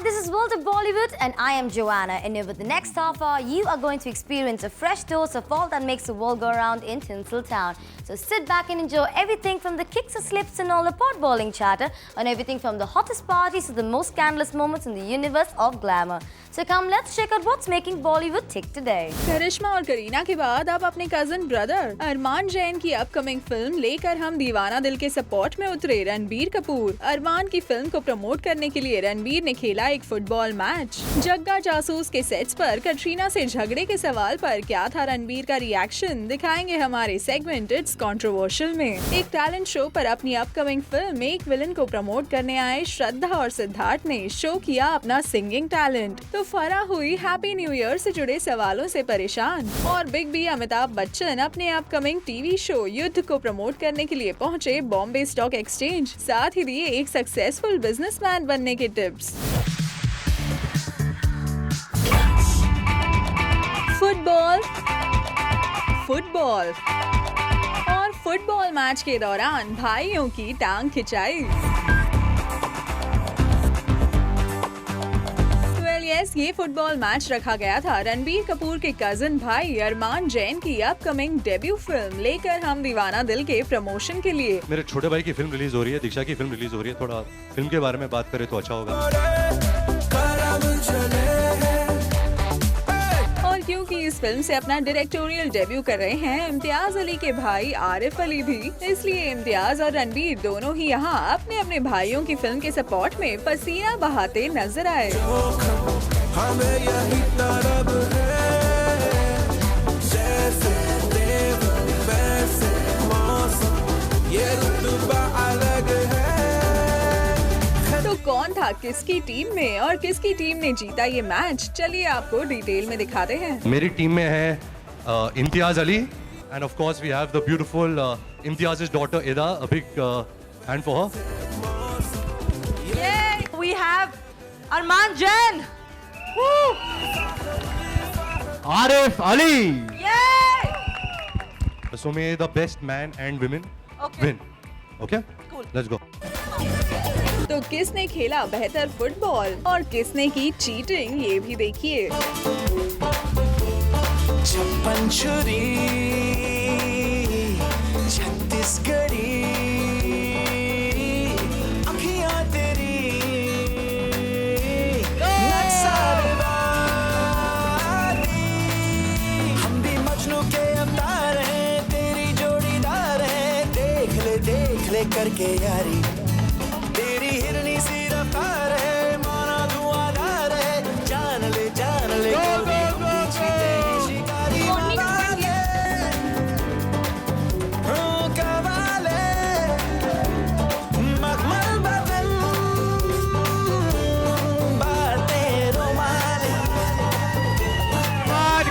Hi, this is World of Bollywood and I am Joanna, and over the next half hour you are going to experience a fresh dose of all that makes the world go around in Tinseltown. So sit back and enjoy everything from the kicks and slips and all the pot bowling chatter on everything from the hottest parties to the most scandalous moments in the universe of glamour. So come, let's check out what's making Bollywood tick today. करिश्मा और करीना के बाद अब अपने cousin brother अरमान जैन की upcoming film लेकर हम दीवाना दिल के सपोर्ट में उतरे रणबीर कपूर। अरमान की फिल्म को प्रमोट करने के लिए रणबीर ने खेला एक फुटबॉल मैच। जग्गा जासूस के सेट्स पर कटरीना से झगड़े के सवाल पर क्या था रणबीर का रिएक्शन, दिखाएंगे हमारे सेगमेंट इट्स कंट्रोवर्शियल में। एक टैलेंट शो पर अपनी अपकमिंग फिल्म एक विलन को प्रमोट करने आए श्रद्धा और सिद्धार्थ ने शो किया अपना सिंगिंग टैलेंट, तो फराह हुई हैप्पी न्यू ईयर से जुड़े सवालों से परेशान। और बिग बी अमिताभ बच्चन अपने अपकमिंग टीवी शो युद्ध को प्रमोट करने के लिए पहुंचे बॉम्बे स्टॉक एक्सचेंज, साथ ही दिए एक सक्सेसफुल बिजनेसमैन बनने के टिप्स। फुटबॉल और फुटबॉल मैच के दौरान भाइयों की टांग खिंचाई। यस, ये फुटबॉल मैच रखा गया था रणबीर कपूर के कजन भाई अरमान जैन की अपकमिंग डेब्यू फिल्म लेकर हम दीवाना दिल के प्रमोशन के लिए। मेरे छोटे भाई की फिल्म रिलीज हो रही है, दीक्षा की फिल्म रिलीज हो रही है, थोड़ा फिल्म के बारे में बात करें तो अच्छा होगा। और क्योंकि इस फिल्म से अपना डायरेक्टोरियल डेब्यू कर रहे हैं इम्तियाज अली के भाई आरिफ अली भी, इसलिए इम्तियाज और रणबीर दोनों ही यहाँ अपने अपने भाइयों की फिल्म के सपोर्ट में पसीना बहाते नजर आए। हमें यही तरब है, जैसे देव वैसे मौसम, ये रुतबा अलग है। तो कौन था किसकी टीम में और किसकी टीम ने जीता ये मैच, चलिए आपको डिटेल में दिखाते हैं। मेरी टीम में है Imtiaz Ali and of course we have the beautiful Imtiaz's daughter Ida, a big hand for her. We have Arman Jain. Arif Ali. Yay! So may the best man and women win. Okay? Cool. Let's go. तो किसने खेला बेहतर football और किसने की cheating, ये भी देखिए। छप्पन छुरी छत्तीसगढ़ी अखियां तेरी नक्सलवादी, हम भी मजनू के अवतार हैं, तेरी जोड़ीदार हैं, देख ले करके यारी, तेरी हिरनी सी रफ्तार है, माना धुआंधार है, जान ले पीछे तेरी शिकारी वाले, कवाले मखमल बदन बातें रोमाले।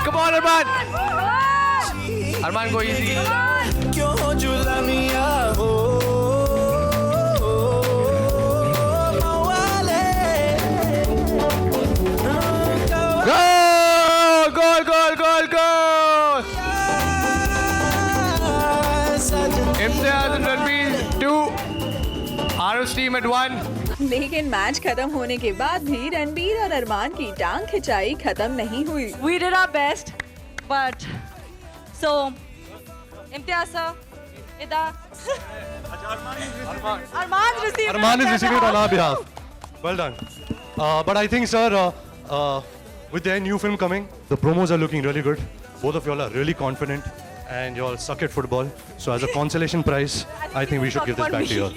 Come on, Arman! Arman, go easy. क्यों जुलमिया हो Imtiaz and Ranbir 2, Arif's team at 1. लेकिन मैच खत्म होने के बाद भी रणबीर और अरमान की टांग खिंचाई खत्म नहीं हुई। We did our best, but so Imtiaz sir, Ida, Arman received. Arman is receiving it on our behalf. Well done. But I think, sir, with their new film coming, the promos are looking really good. Both of y'all are really confident, and y'all suck at football. So as a consolation prize, I think we should give this back to you.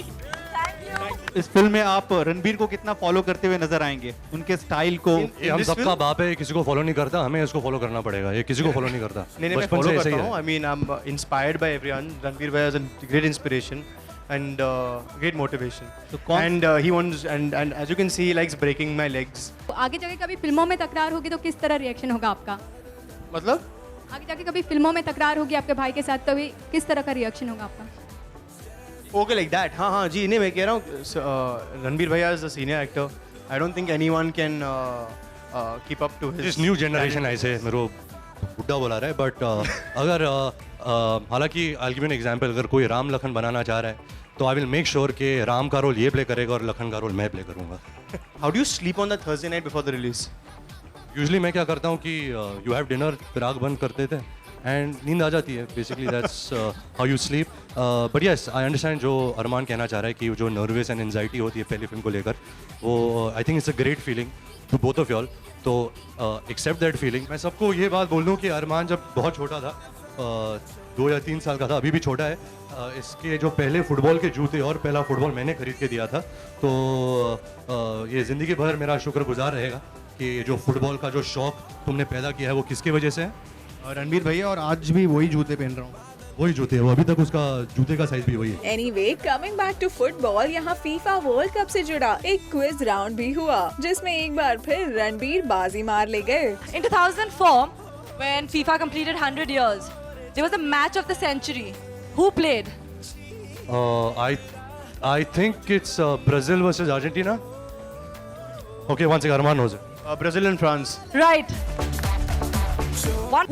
इस film में आप रणबीर को कितना follow करते हुए नजर आएंगे, उनके स्टाइल को? ये हम सबका बाप है, किसी को फॉलो नहीं करता, हमें इसको फॉलो करना पड़ेगा, ये किसी को फॉलो नहीं करता। नहीं, मैं फॉलो करता हूँ। I mean, I'm inspired by everyone. Ranbir bhai is a great inspiration and great motivation. And he wants, and as you can see, he likes breaking my legs. आगे जाके कभी फिल्मों में तकरार होगी तो किस तरह रिएक्शन होगा आपका? मतलब आगे जाके कभी फिल्मों में तकरार होगी आपके भाई के साथ, तभी किस तरह का रिएक्शन होगा आपका? okay like that. हाँ जी, नहीं मैं कह रहा हूँ Ranbir bhai is a senior actor. I don't think anyone can keep up to his. This new generation ऐसे मेरे को बुड्ढा बोला रहा है, बट अगर हालांकि I'll give you an example, अगर कोई राम लखन बनाना चाह रहा है तो आई विल मेक श्योर कि राम का रोल ये प्ले करेगा और लखन का रोल मैं प्ले करूँगा. How do you sleep on the Thursday night before the release? Usually मैं क्या करता हूँ कि यू हैव डिनर, फिर आग बंद करते थे एंड नींद आ जाती है. Basically that's how you sleep. But yes, I understand जो अरमान कहना चाह रहा है कि जो नर्वस एंड एनजाइटी होती है पहली फिल्म को लेकर, वो I think it's a great feeling to both of y'all. तो एक्सेप्ट दैट फीलिंग. मैं सबको ये बात बोल दूँ कि अरमान जब बहुत छोटा था, 2 या 3 साल का था, अभी भी छोटा है, इसके जो पहले फुटबॉल के जूते और पहला फुटबॉल मैंने खरीद के दिया था. तो ये ज़िंदगी भर मेरा शुक्रगुजार रहेगा कि जो फुटबॉल का जो शौक तुमने पैदा किया है वो किसकी वजह से है. रणबीर भैया, और आज भी वही जूते पहन रहा हूँ. वही जूते हैं, वो अभी तक उसका जूते का साइज भी वही है. Anyway, coming back to football, यहाँ FIFA वर्ल्ड कप से जुड़ा एक क्विज राउंड भी हुआ, जिसमें एक बार फिर रणबीर बाजी मार ले गए. In 2004, when FIFA completed 100 years, there was a match of the century. Who played? I think it's Brazil versus Argentina. Okay, once again, Arman knows it. Brazil and France. Right.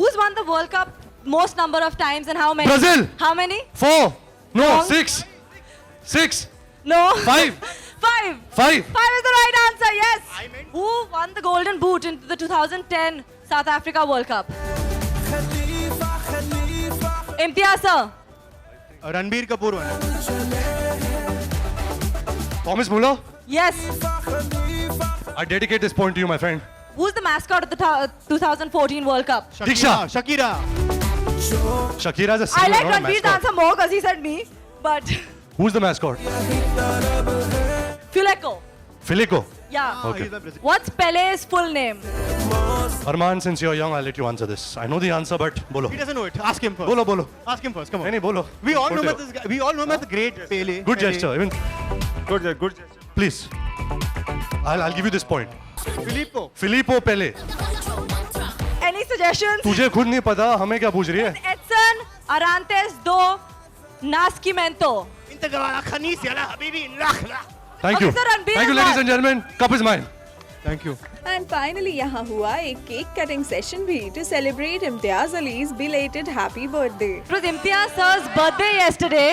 Who's won the World Cup most number of times and how many? Brazil. How many? 4. No, Wrong. 6. 6. No. 5. 5. 5. 5 is the right answer, yes. Who won the Golden Boot in the 2010 South Africa World Cup? Imtiaz sir. Ranbir Kapoor won. Thomas Muller. Yes. I dedicate this point to you, my friend. Who's the mascot of the 2014 World Cup? Diksha. Shakira. Shakira is a I singer, like not a Ranveer's mascot. answer more because he said me. But Who's the mascot? Fileco. Filico. Yeah. Okay. What's Pele's full name? Arman, since you're young, I'll let you answer this. I know the answer, but bolo. He doesn't know it. Ask him first. Bolo, bolo. Ask him first. Come on. नहीं, bolo. We all know Put about this guy. We all know about the great Pele. Good gesture. Even good gesture. Please. I'll give you this point. Filippo Pele. Any suggestions? तुझे खुद नहीं पता, हमें क्या पूछ रही है? Edson Arantes do Nascimento. Thank Okay, you. sir, Ranbir Thank you, has ladies won. and gentlemen. Cup is mine. Thank you. And finally, यहाँ हुआ एक केक कटिंग सेशन भी to celebrate Imtiaz Ali's belated happy birthday. It was Imtiaz sir's birthday yesterday.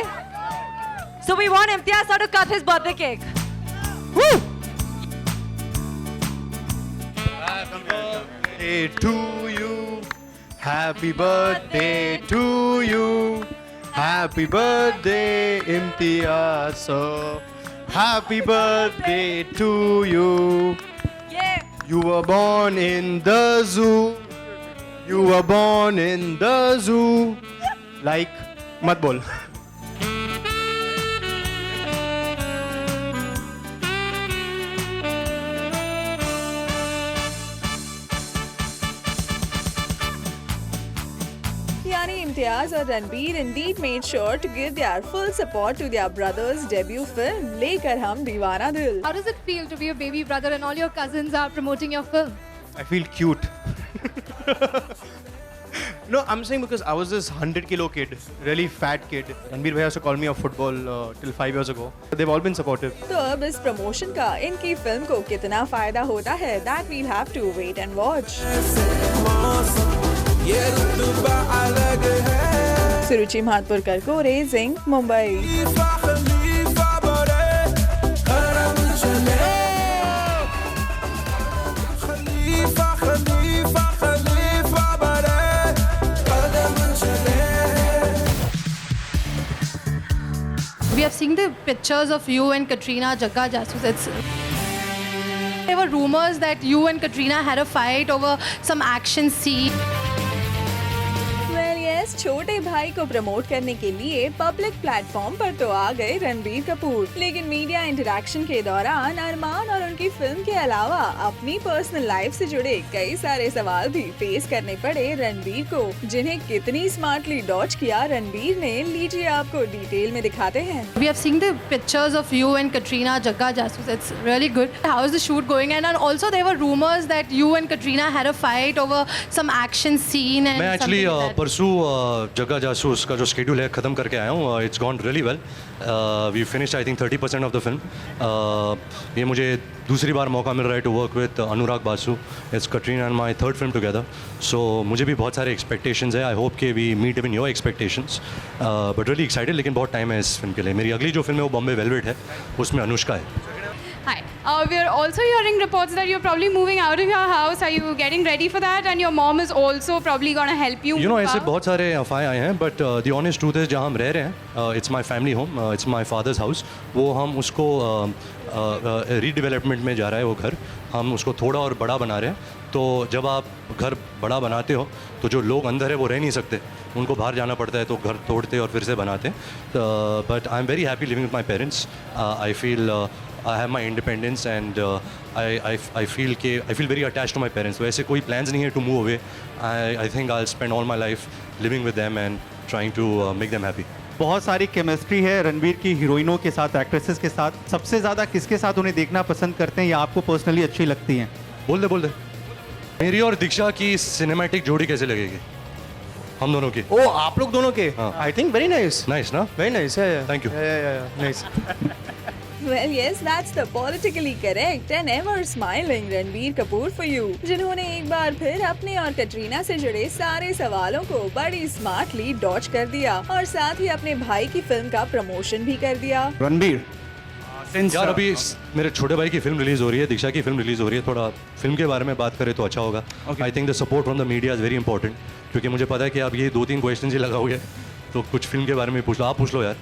So we want Imtiaz sir to cut his birthday cake. Woo! Birthday to you. Happy birthday to you. Happy birthday, Imtiaz sir. Happy birthday to you. Yeah. You were born in the zoo. You were born in the zoo. Like, mat bol. यानी इम्तियाज और Ranbir indeed made sure to give their full support to their brother's debut film लेकर हम दीवाना दिल. How does it feel to be a baby brother and all your cousins are promoting your film? I feel cute. No, I'm saying because I was this 100-kilo kid, really fat kid. Ranbir bhai used to call me off football till 5 years ago. They've all been supportive. तो अब इस promotion का इनकी film को कितना फायदा होता है that we'll have to wait and watch. सुरुचि महातपुरकर को raising Mumbai. We have seen the pictures of you and Katrina Jagga Jasus. There were rumors that you and Katrina had a fight over some action scene. Well, yes, छोटे भाई को promote करने के लिए public platform पर तो आ गए रणबीर कपूर, लेकिन मीडिया इंटरेक्शन के दौरान अरमान और उनकी फिल्म के अलावा अपनी पर्सनल लाइफ से जुड़े कई सारे सवाल भी फेस करने पड़े रणबीर को, जिन्हें कितनी स्मार्टली डॉज किया रणबीर ने, लीजिए आपको डिटेल में दिखाते हैं. We have seen the pictures of you and Katrina Jagga Jasus. It's really good. How is the shoot going? And also there were rumors that you and Katrina had a fight over some action scene and मैं something actually like that. परसों जग्गा जासूस का जो schedule है ख़त्म करके आया हूँ. It's gone really well. We finished I think 30% of the film. ये मुझे दूसरी बार मौका मिल रहा है to work with Anurag Basu. It's Katrina and my third film together. So मुझे भी बहुत सारे एक्सपेक्टेशंस है. आई होप कि we meet even your expectations. But really excited. लेकिन बहुत टाइम है इस फिल्म के लिए. मेरी अगली जो फिल्म है वो बॉम्बे वेलवेट है. उसमें अनुष्का है. Hi. We are also hearing reports that you're probably moving out of your house. Are you getting ready for that? And your mom is also probably going to help you. You know, move ऐसे out? बहुत सारे अफवाहें आए हैं. But the honest truth is जहाँ हम रह रहे हैं, it's my family home. It's my father's house. वो हम उसको रीडेवलपमेंट में जा रहा है वो घर. हम उसको थोड़ा और बड़ा बना रहे हैं. तो जब आप घर बड़ा बनाते हो तो जो लोग अंदर है वो रह नहीं सकते. उनको बाहर जाना पड़ता है, तो घर तोड़ते और फिर से बनाते. But I am very happy living with my parents. I feel I have my independence and I feel very attached to my parents. वैसे कोई plans नहीं है to move away. I think I'll spend all my life living with them and trying to make them happy. बहुत सारी chemistry है रणबीर की हीरोइनों के साथ, एक्ट्रेसेस के साथ. सबसे ज़्यादा किसके साथ उन्हें देखना पसंद करते हैं या आपको पर्सनली अच्छी लगती हैं? बोल दे. मेरी और दीक्षा की सिनेमैटिक जोड़ी कैसे लगेगी हम दोनों की? Oh, आप लोग दोनों के? हाँ. I think very nice. Nice ना? Very nice. Yeah. Thank you. Yeah. Nice. Well, yes, that's the politically correct and ever smiling Ranbir Kapoor for you, जिन्होंने एक बार फिर अपने और कटरीना से जुड़े सारे सवालों को बड़ी स्मार्टली डॉच कर दिया और साथ ही अपने भाई की फिल्म का प्रमोशन भी कर दिया. रणबीर, यार अभी मेरे छोटे भाई की फिल्म रिलीज हो रही है, दीक्षा की फिल्म रिलीज हो रही है. थोड़ा फिल्म के बारे में बात करें तो अच्छा होगा. I think the support from the media is very important. क्योंकि मुझे पता है कि आप ये 2-3 क्वेश्चन ही लगाओगे तो कुछ फिल्म के बारे में पूछ लो. आप पूछ लो यार,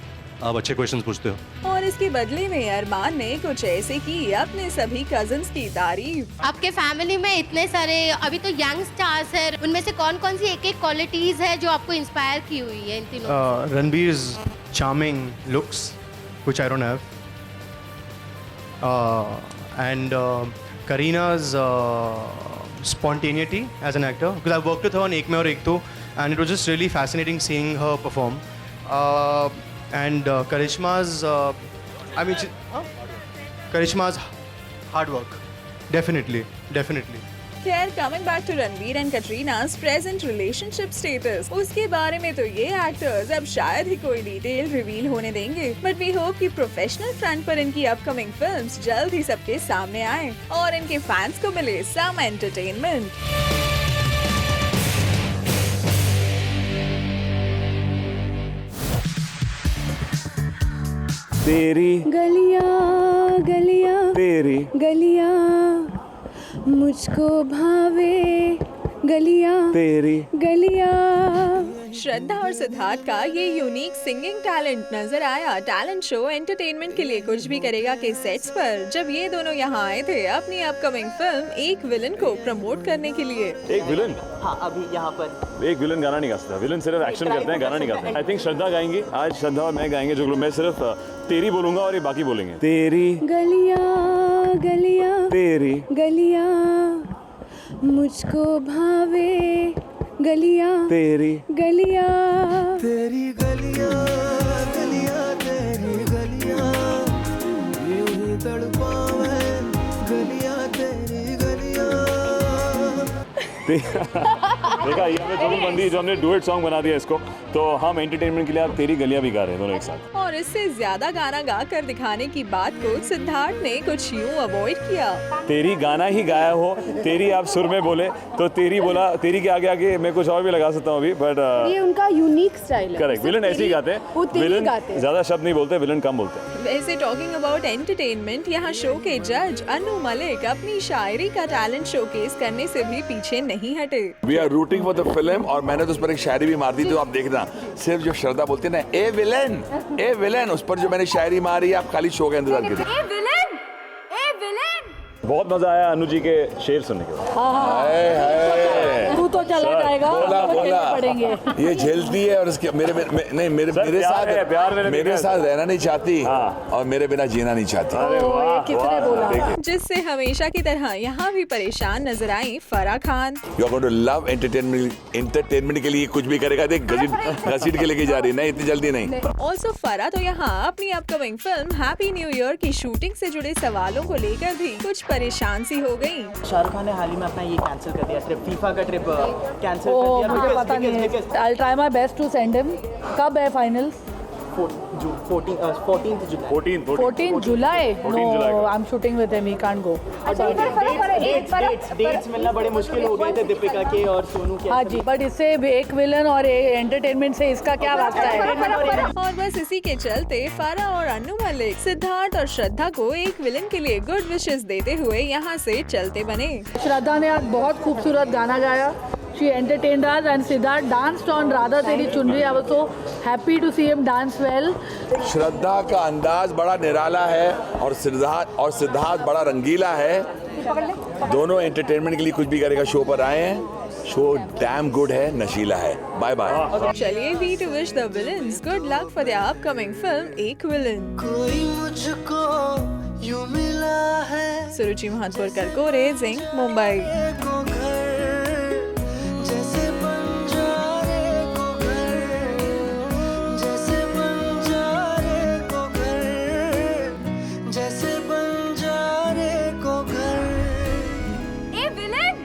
आप अच्छे क्वेश्चन पूछते हो. और इसके बदले में अरमान ने कुछ ऐसे की अपने सभी कजन्स की तारीफ. आपके फैमिली में इतने सारे अभी तो यंग स्टार्स हैं, उनमें से कौन कौन सी एक क्वालिटीज है जो आपको इंस्पायर की हुई है इन तीनों? Ranbir's charming looks, which I don't have. And Kareena's spontaneity as an actor, because I've worked with her on Ek Mein Aur Ek To, and it was just really fascinating seeing her perform. And Karishma's, Karishma's hard work, definitely. खैर, coming back to Ranbir and Katrina's present relationship status, उसके बारे में तो ये actors अब शायद ही कोई detail reveal होने देंगे. बट वी होप कि प्रोफेशनल फ्रंट पर इनकी अपकमिंग फिल्म्स जल्द ही सबके सामने आए और इनके फैंस को मिले सम एंटरटेनमेंट. तेरी गलियां गलियां तेरी गलियां मुझको भावे गलियां तेरी गलियां. श्रद्धा और सिद्धार्थ का ये यूनिक सिंगिंग टैलेंट नजर आया टैलेंट शो एंटरटेनमेंट के लिए कुछ भी करेगा के सेट्स पर, जब ये दोनों यहाँ आए थे अपनी अपकमिंग फिल्म एक विलन को प्रमोट करने के लिए. एक विलन? हाँ, अभी यहाँ पर एक विलन गाना नहीं गा सकता. विलन सिर्फ एक्शन करते हैं, गाना नहीं गाते. आई थिंक श्रद्धा गाएंगी आज. श्रद्धा और मैं गाएंगे जो मैं सिर्फ तेरी बोलूंगा और ये बाकी बोलेंगे. तेरी गलियां गलियां तेरी गलियां मुझको भावे गलियां तेरी गलियां तेरी गलियां गलियां तेरी गलियां यूं ही तड़पावे गलियां तेरी गलियां. देखा, ये हमें जुगलबंदी जो हमने डुएट सॉन्ग बना दिया इसको, तो हम एंटरटेनमेंट के लिए आप तेरी गलियां भी गा रहे हैं दोनों एक साथ. और इससे ज्यादा गाना गा कर दिखाने की बात को सिद्धार्थ ने कुछ यूं अवॉइड किया. तेरी गाना ही गाया हो, तेरी आप सुर में बोले तो तेरी बोला, तेरी के आगे आगे मैं कुछ और भी लगा सकता हूँ अभी. बट ये उनका यूनिक स्टाइल है. करेक्ट, विलन ऐसे ही गाते हैं. विलन ज्यादा शब्द नहीं बोलते, विलन कम बोलते हैं. वैसे टॉकिंग अबाउट एंटरटेनमेंट, यहाँ शो के जज अनु मलिक अपनी शायरी का टैलेंट शोकेस करने से भी पीछे नहीं हटे. We are rooting for the film और मैंने तो उस पर एक शायरी भी मार दी. तो आप देखना, सिर्फ जो श्रद्धा बोलती है ना ए विलन, उस पर जो मैंने शायरी मारी, आप खाली शो का इंतजार करिए. ए विलन. बहुत मजा आया अनु जी के शेर सुनने के बाद. तू तो चला जाएगा. बोला ये झेलती है और इसके मेरे साथ रहना नहीं चाहती और मेरे बिना जीना नहीं चाहती. कितने बोला. जिससे हमेशा की तरह यहाँ भी परेशान नजर आई Farah Khan. You are going to love entertainment के लिए कुछ भी करेगा. देख घसीट के लेके जा रही है, नहीं इतनी जल्दी नहीं. ऑल्सो फराह तो यहाँ अपनी upcoming film happy new year की शूटिंग से जुड़े सवालों को लेकर भी कुछ परेशान सी हो गई. शाहरुख खान ने हाल ही में अपना ये कैंसिल कर दिया ट्रिप, फीफा का ट्रिप कैंसिल कर दिया? मुझे पता नहीं है। I'll try my best to send him. कब है final? 14th July. No, I'm shooting with him. He can't go. Dates मिलना बड़े मुश्किल हो गए थे दीपिका के और सोनू के। हाँ जी, बट इससे एक विलन और एंटरटेनमेंट से इसका क्या वास्ता है? और बस इसी के चलते फारा और अन्नू मलिक सिद्धार्थ और श्रद्धा को एक विलन के लिए गुड विशेस देते हुए यहाँ से चलते बने। श्रद्धा ने आज बहुत खूबसूरत गाना गाया. She entertained us and Siddharth danced on Radha Teri Chunri. I was so happy to see him dance well. श्रद्धा का अंदाज बड़ा निराला है और सिद्धार्थ बड़ा रंगीला है. दोनों एंटरटेनमेंट के लिए कुछ भी करेगा शो पर आए हैं. शो डैम गुड है, नशीला है. Bye bye. चलिए we too wish the villains good luck for their upcoming film Ek Villain. कोई मुझको यूं मिला है. सुरुचि महाजपुर करकोरे, जिंक, मुंबई. जैसे बंजारे को घर, जैसे बंजारे को घर, जैसे बंजारे को घर. ए villain!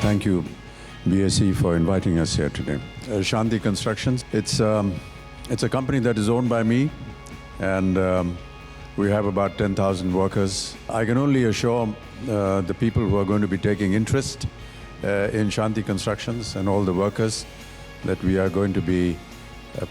Thank you, BSE, for inviting us here today. Shanti Constructions, it's a company that is owned by me, and we have about 10,000 workers. I can only assure the people who are going to be taking interest in Shanti Constructions and all the workers that we are going to be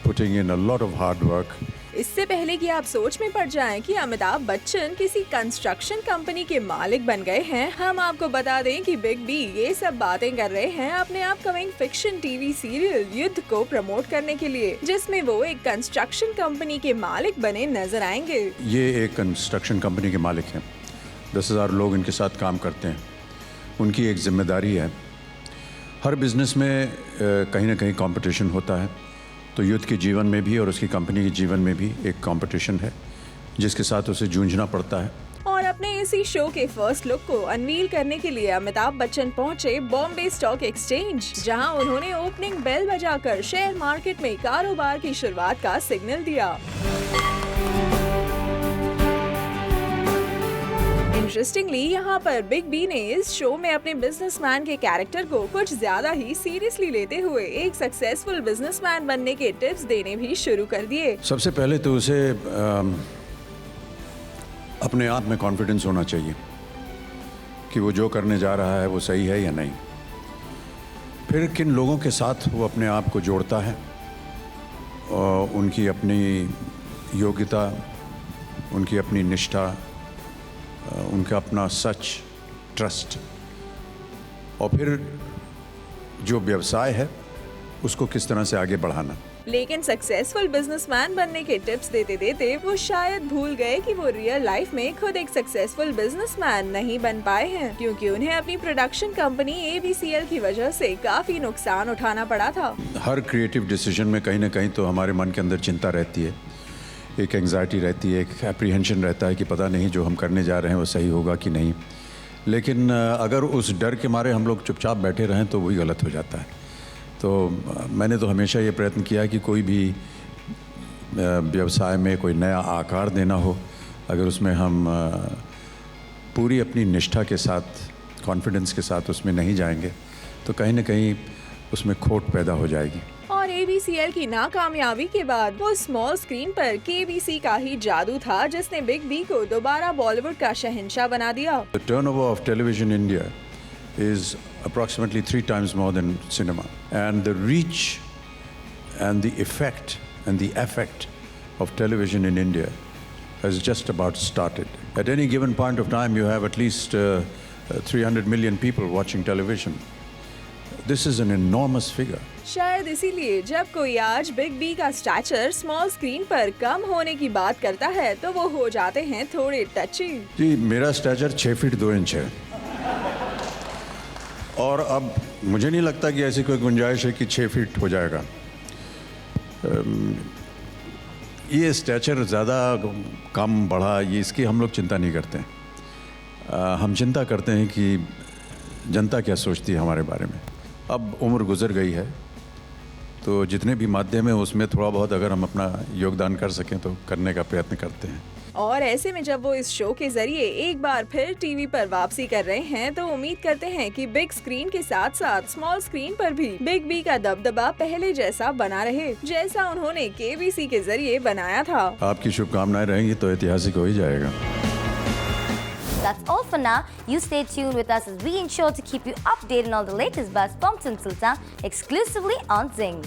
putting in a lot of hard work. इससे पहले कि आप सोच में पड़ जाएं कि अमिताभ बच्चन किसी कंस्ट्रक्शन कंपनी के मालिक बन गए हैं, हम आपको बता दें कि बिग बी ये सब बातें कर रहे हैं अपने अपकमिंग फिक्शन टीवी सीरियल युद्ध को प्रमोट करने के लिए, जिसमें वो एक कंस्ट्रक्शन कंपनी के मालिक बने नजर आएंगे. ये एक कंस्ट्रक्शन कंपनी के मालिक हैं. 10,000 लोग इनके साथ काम करते हैं. उनकी एक जिम्मेदारी है. हर बिजनेस में कहीं ना कहीं कंपटीशन होता है, तो युद्ध के जीवन में भी और उसकी कंपनी के जीवन में भी एक कंपटीशन है जिसके साथ उसे जूझना पड़ता है. और अपने इसी शो के फर्स्ट लुक को अनवील करने के लिए अमिताभ बच्चन पहुंचे बॉम्बे स्टॉक एक्सचेंज, जहां उन्होंने ओपनिंग बेल बजाकर शेयर मार्केट में कारोबार की शुरुआत का सिग्नल दिया. इंटरेस्टिंगली यहाँ पर बिग बी ने इस शो में अपने बिजनेसमैन के कैरेक्टर को कुछ ज्यादा ही सीरियसली लेते हुए एक सक्सेसफुल बिजनेसमैन बनने के टिप्स देने भी शुरू कर दिए. सबसे पहले तो उसे अपने आप में कॉन्फिडेंस होना चाहिए कि वो जो करने जा रहा है वो सही है या नहीं. फिर किन लोगों के साथ वो अपने आप को जोड़ता है, और उनकी अपनी योग्यता, उनकी अपनी निष्ठा, उनका अपना सच, ट्रस्ट, और फिर जो व्यवसाय है उसको किस तरह से आगे बढ़ाना. लेकिन सक्सेसफुल बिजनेसमैन बनने के टिप्स देते देते वो शायद भूल गए कि वो रियल लाइफ में खुद एक सक्सेसफुल बिजनेसमैन नहीं बन पाए हैं, क्योंकि उन्हें अपनी प्रोडक्शन कंपनी ABCL की वजह से काफी नुकसान उठाना पड़ा था. हर क्रिएटिव डिसीजन में कहीं ना कहीं तो हमारे मन के अंदर चिंता रहती है, एक एंग्जाइटी रहती है, एक एप्रीहेंशन रहता है कि पता नहीं जो हम करने जा रहे हैं वो सही होगा कि नहीं. लेकिन अगर उस डर के मारे हम लोग चुपचाप बैठे रहें तो वही गलत हो जाता है. तो मैंने तो हमेशा ये प्रयत्न किया कि कोई भी व्यवसाय में कोई नया आकार देना हो, अगर उसमें हम पूरी अपनी निष्ठा के साथ, कॉन्फिडेंस के साथ उसमें नहीं जाएंगे तो कहीं ना कहीं उसमें खोट पैदा हो जाएगी. और ABCL की नाकामयाबी के बाद वो स्मॉल स्क्रीन पर KBC का ही जादू था जिसने बिग बी को दोबारा बॉलीवुड का शहंशाह बना दिया. The turnover of television in India is approximately 3 times more than cinema, and the reach and the effect and the affect of television in India has just about started. At any given point of time, you have at least 300 million people watching television. This is an enormous figure. शायद इसीलिए जब कोई आज big B का stature small screen पर कम होने की बात करता है तो वो हो जाते हैं थोड़े टची. जी, मेरा स्टैचर 6 फीट 2 इंच है, और अब मुझे नहीं लगता कि ऐसी कोई गुंजाइश है कि 6 फीट हो जाएगा. ये स्टैचर ज़्यादा कम बढ़ा ये इसकी हम लोग चिंता नहीं करते. हम चिंता करते हैं कि जनता क्या सोचती है हमारे बारे में. अब उम्र गुजर गई है तो जितने भी माध्यम है उसमें थोड़ा बहुत अगर हम अपना योगदान कर सकें तो करने का प्रयत्न करते हैं। और ऐसे में जब वो इस शो के जरिए एक बार फिर टीवी पर वापसी कर रहे हैं तो उम्मीद करते हैं कि बिग स्क्रीन के साथ साथ स्मॉल स्क्रीन पर भी बिग बी का दबदबा पहले जैसा बना रहे, जैसा उन्होंने केबीसी के जरिए बनाया था। आपकी शुभकामनाएं रहेंगी तो ऐतिहासिक हो ही जाएगा। That's all for now. You stay tuned with us as we ensure to keep you updated on all the latest buzz from Tinseltown exclusively on Zing.